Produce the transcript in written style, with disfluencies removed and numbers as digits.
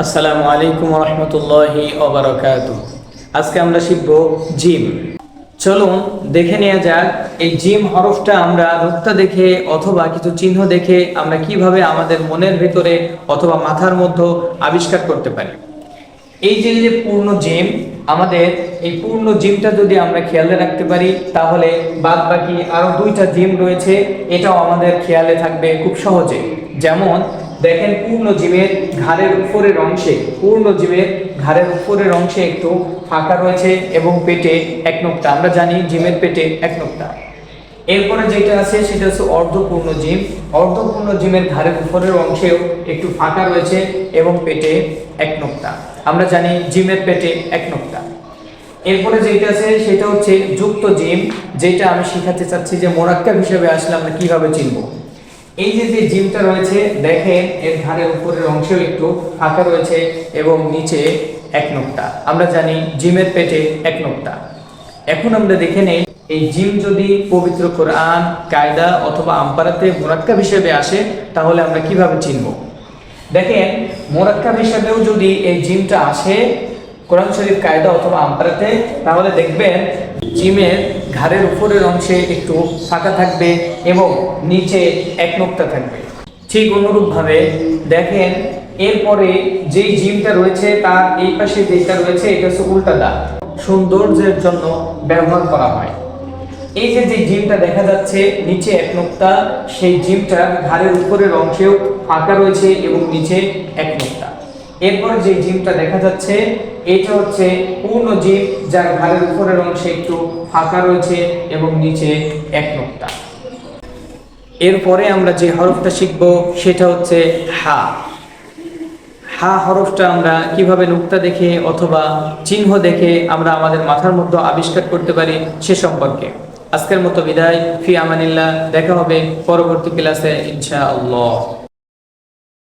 আসসালামু আলাইকুম রহমতুল্লাহি ওবারাকাতুহু। আজকে আমরা শিখব জিম। চলুন দেখে নেওয়া যাক এই জিম হরফটা আমরা নুক্তা দেখে অথবা কিছু চিহ্ন দেখে আমরা কিভাবে আমাদের মনের ভিতরে অথবা মাথার মধ্যে আবিষ্কার করতে পারি। এই যে পূর্ণ জিম, আমাদের এই পূর্ণ জিমটা যদি আমরা খেয়ালে রাখতে পারি তাহলে বাদ বাকি আরো দুইটা জিম রয়েছে, এটাও আমাদের খেয়ালে থাকবে খুব সহজে। যেমন দেখেন, পূর্ণ জিমের ঘাড়ের উপরের অংশে একটু ফাঁকা রয়েছে এবং পেটে এক নোক্তা। আমরা জানি জিমের পেটে এক নোক্তা। এরপরে যেটা আছে সেটা হচ্ছে অর্ধপূর্ণ জিম। অর্ধপূর্ণ জিমের ঘাড়ের উপরের অংশেও একটু ফাঁকা রয়েছে এবং পেটে এক নোক্তা। আমরা জানি জিমের পেটে এক নোক্তা। এরপরে যেটা আছে সেটা হচ্ছে যুক্ত জিম, যেটা আমি শিখাতে চাচ্ছি যে মোরাক্কাব হিসেবে আসলে আমরা কিভাবে চিনব। এই যে জিমটা রয়েছে দেখেন, এর ঘাড়ের উপরের অংশেও একটু ফাঁকা রয়েছে এবং নিচে এক নোক্তা। আমরা জানি জিমের পেটে এক নোক্তা। এখন আমরা দেখে নেই এই জিম যদি পবিত্র কোরআন, কায়দা অথবা আমপারাতে মোরাক্কাব হিসেবে আসে তাহলে আমরা কিভাবে চিনব। দেখেন, মোরাক্কাব হিসেবেও যদি এই জিমটা আসে কোরআন শরীফ, কায়দা অথবা আমপারাতে, তাহলে দেখবেন জিমের ঘাড়ের উপরের অংশে একটু ফাঁকা থাকবে এবং নিচে এক নোক্তা থাকবে। ঠিক অনুরূপভাবে দেখেন, এরপরে যেই জিমটা রয়েছে তার এই পাশে যেটা রয়েছে এটা হচ্ছে উল্টা দাগ, সৌন্দর্যের জন্য ব্যবহার করা হয়। এই যে জিমটা দেখা যাচ্ছে নিচে এক নোক্তা, সেই জিমটা ঘাড়ের উপরের অংশেও ফাঁকা রয়েছে এবং নিচে এক নোক্তা। এরপরে যে জিমটা দেখা যাচ্ছে এটা হচ্ছে পূর্ণ জিম, যার ঘাড়ের উপরের অংশে একটু ফাঁকা রয়েছে এবং নিচে এক নোক্তা। এরপরে আমরা যে হরফটা শিখব সেটা হচ্ছে হা। হা হরফটা আমরা কিভাবে নুক্তা দেখে অথবা চিহ্ন দেখে আমরা আমাদের মাথার মধ্যে আবিষ্কার করতে পারি সে সম্পর্কে আজকের মতো বিদায়। ফি আমানিল্লাহ। দেখা হবে পরবর্তী ক্লাসে ইনশাআল্লাহ।